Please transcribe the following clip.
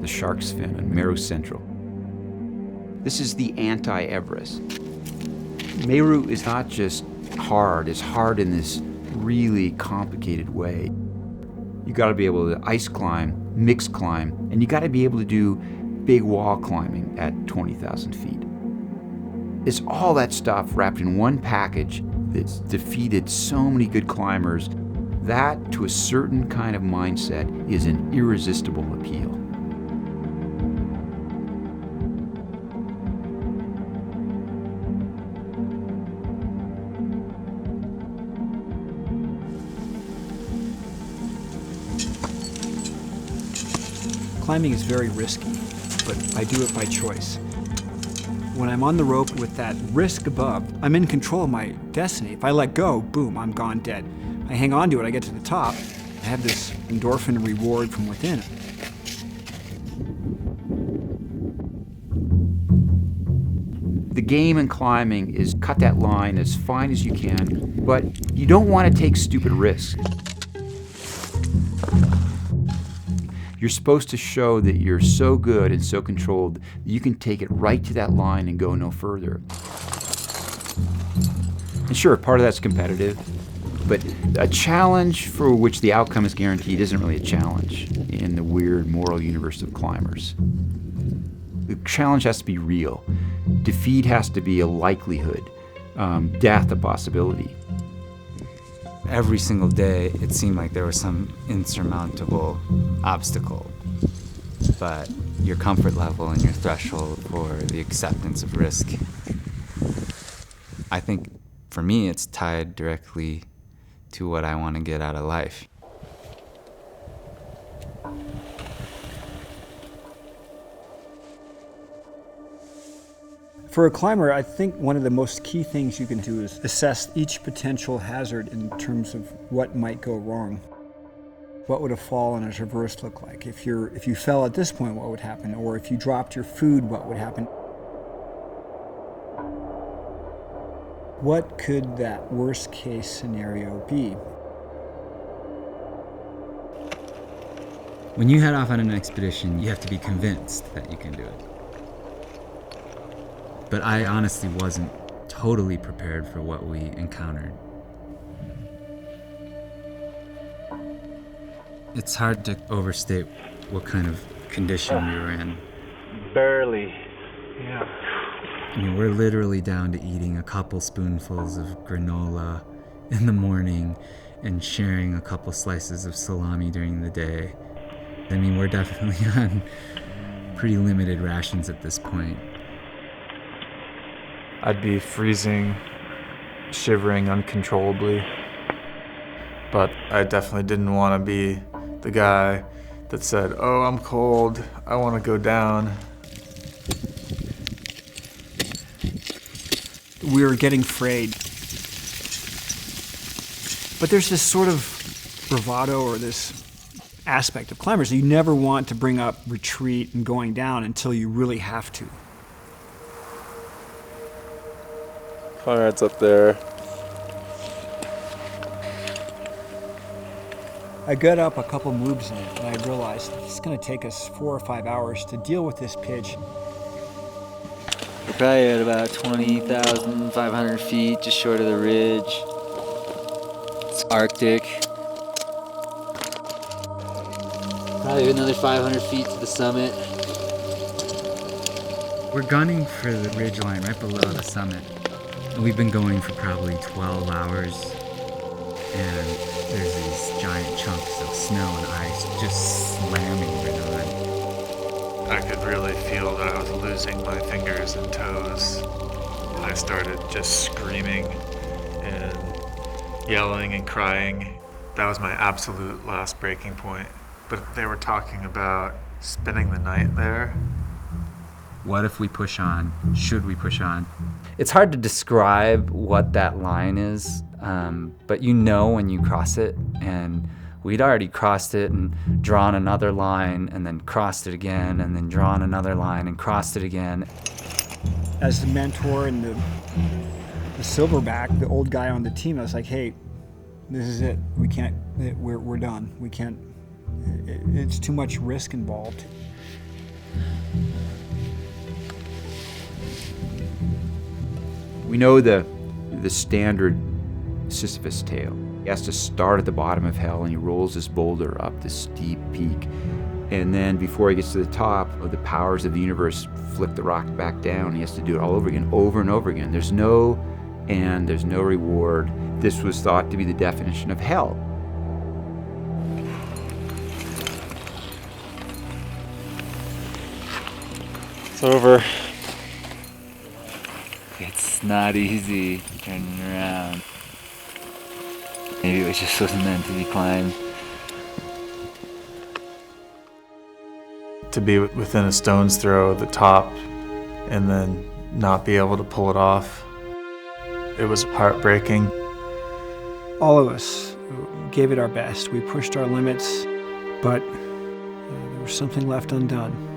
the Shark's Fin on Meru Central. This is the anti-Everest. Meru is not just hard, it's hard in this really complicated way. You gotta be able to ice climb, mix climb, and you gotta be able to do big wall climbing at 20,000 feet. It's all that stuff wrapped in one package that's defeated so many good climbers. That, to a certain kind of mindset, is an irresistible appeal. Climbing is very risky, but I do it by choice. When I'm on the rope with that risk above, I'm in control of my destiny. If I let go, boom, I'm gone dead. I hang on to it, I get to the top, I have this endorphin reward from within. The game in climbing is cut that line as fine as you can, but you don't want to take stupid risks. You're supposed to show that you're so good and so controlled that you can take it right to that line and go no further. And sure, part of that's competitive, but a challenge for which the outcome is guaranteed isn't really a challenge in the weird moral universe of climbers. The challenge has to be real. Defeat has to be a likelihood, death a possibility. Every single day, it seemed like there was some insurmountable obstacle. But your comfort level and your threshold for the acceptance of risk, I think for me, it's tied directly to what I want to get out of life. For a climber, I think one of the most key things you can do is assess each potential hazard in terms of what might go wrong. What would a fall on a traverse look like? If you fell at this point, what would happen? Or if you dropped your food, what would happen? What could that worst case scenario be? When you head off on an expedition, you have to be convinced that you can do it. But I honestly wasn't totally prepared for what we encountered. It's hard to overstate what kind of condition we were in. Barely. Yeah. I mean, we're literally down to eating a couple spoonfuls of granola in the morning and sharing a couple slices of salami during the day. I mean, we're definitely on pretty limited rations at this point. I'd be freezing, shivering uncontrollably. But I definitely didn't want to be the guy that said, "Oh, I'm cold, I want to go down." We were getting frayed. But there's this sort of bravado or this aspect of climbers. You never want to bring up retreat and going down until you really have to. Conrad's up there. I got up a couple moves in it, and I realized it's going to take us 4 or 5 hours to deal with this pitch. We're probably at about 20,500 feet, just short of the ridge. It's Arctic. Probably another 500 feet to the summit. We're gunning for the ridgeline right below the summit. We've been going for probably 12 hours, and there's these giant chunks of snow and ice just slamming Renan. I could really feel that I was losing my fingers and toes. I started just screaming and yelling and crying. That was my absolute last breaking point. But they were talking about spending the night there. What if we push on? Should we push on? It's hard to describe what that line is, but you know when you cross it, and we'd already crossed it and drawn another line and then crossed it again and then drawn another line and crossed it again. As the mentor and the silverback, the old guy on the team, I was like, hey, this is it. We can't, we're done. We can't, it's too much risk involved. We know the standard Sisyphus tale. He has to start at the bottom of hell and he rolls this boulder up this steep peak. And then before he gets to the top, the powers of the universe flick the rock back down. He has to do it all over again, over and over again. There's no end, there's no reward. This was thought to be the definition of hell. It's over. It's not easy turning around. Maybe it just wasn't meant to be climbed. To be within a stone's throw of the top and then not be able to pull it off, it was heartbreaking. All of us gave it our best. We pushed our limits, but there was something left undone.